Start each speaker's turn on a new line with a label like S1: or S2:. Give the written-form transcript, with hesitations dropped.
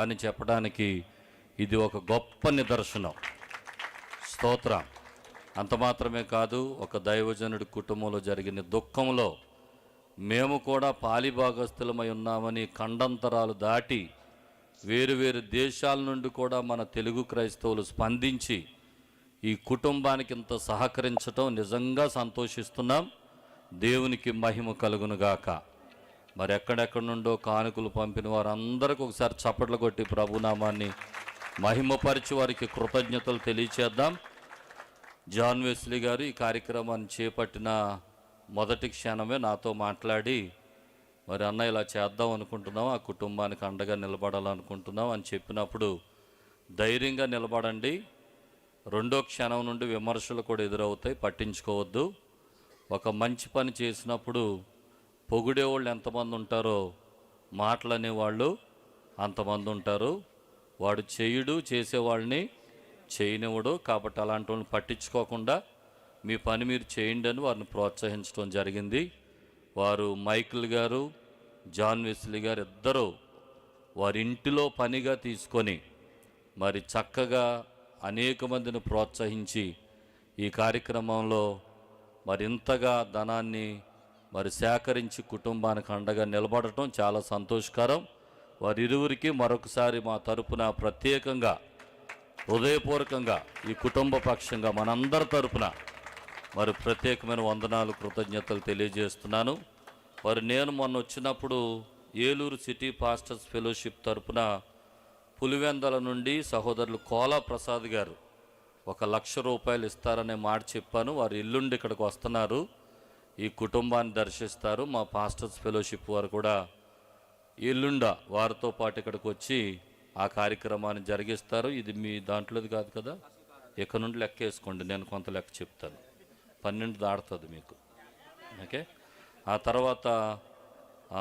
S1: అని చెప్పడానికి ఇది ఒక గొప్ప నిదర్శనం. స్తోత్రం. అంత మాత్రమే కాదు, ఒక దైవజనుడి కుటుంబంలో జరిగిన దుఃఖంలో మేము కూడా పాలిభాగస్థులమై ఉన్నామని ఖండాంతరాలు దాటి వేరు దేశాల నుండి కూడా మన తెలుగు క్రైస్తవులు స్పందించి ఈ కుటుంబానికి ఇంత సహకరించటం నిజంగా సంతోషిస్తున్నాం. దేవునికి మహిమ కలుగునుగాక. మరి ఎక్కడెక్కడి నుండో కానుకలు పంపిన వారందరికీ ఒకసారి చప్పట్లు కొట్టి ప్రభునామాన్ని మహిమపరిచి వారికి కృతజ్ఞతలు తెలియచేద్దాం. జాన్ వెస్లీ గారు ఈ కార్యక్రమాన్ని చేపట్టిన మొదటి క్షణమే నాతో మాట్లాడి, మరి అన్న ఇలా చేద్దాం అనుకుంటున్నాం, ఆ కుటుంబానికి అండగా నిలబడాలనుకుంటున్నాం అని చెప్పినప్పుడు, ధైర్యంగా నిలబడండి, రెండో క్షణం నుండి విమర్శలు కూడా ఎదురవుతాయి, పట్టించుకోవద్దు. ఒక మంచి పని చేసినప్పుడు పొగిడేవాళ్ళు ఎంతమంది ఉంటారో మాటలనేవాళ్ళు అంతమంది ఉంటారు. వాడు చేయుడు, చేసేవాళ్ళని చేయనివ్వడు. కాబట్టి అలాంటి వాళ్ళని పట్టించుకోకుండా మీ పని మీరు చేయండి అని వారిని ప్రోత్సహించడం జరిగింది. వారు మైకిల్ గారు, జాన్ వెస్లీ గారు ఇద్దరూ వారి ఇంటిలో పనిగా తీసుకొని మరి చక్కగా అనేక మందిని ప్రోత్సహించి ఈ కార్యక్రమంలో మరింతగా ధనాన్ని మరి సేకరించి కుటుంబానికి అండగా నిలబడటం చాలా సంతోషకరం. వారిరువురికి మరొకసారి మా తరపున ప్రత్యేకంగా హృదయపూర్వకంగా ఈ కుటుంబ పక్షంగా మనందరి తరపున మరి ప్రత్యేకమైన వందనాలు, కృతజ్ఞతలు తెలియజేస్తున్నాను. మరి నేను మొన్న వచ్చినప్పుడు ఏలూరు సిటీ పాస్టర్స్ ఫెలోషిప్ తరపున పులివెందల నుండి సహోదరులు కోలా ప్రసాద్ గారు 1,00,000 రూపాయలు ఇస్తారనే మాట చెప్పాను. వారు ఎల్లుండి ఇక్కడికి వస్తున్నారు, ఈ కుటుంబాన్ని దర్శిస్తారు. మా పాస్టర్స్ ఫెలోషిప్ వారు కూడా ఎల్లుండ వారితో పాటు ఇక్కడికి వచ్చి ఆ కార్యక్రమాన్ని జరిగిస్తారు. ఇది మీ దాంట్లోది కాదు కదా, ఇక్కడ నుండి లెక్క వేసుకోండి, నేను కొంత లెక్క చెప్తాను. 12 దాడుతుంది మీకు. ఓకే. ఆ తర్వాత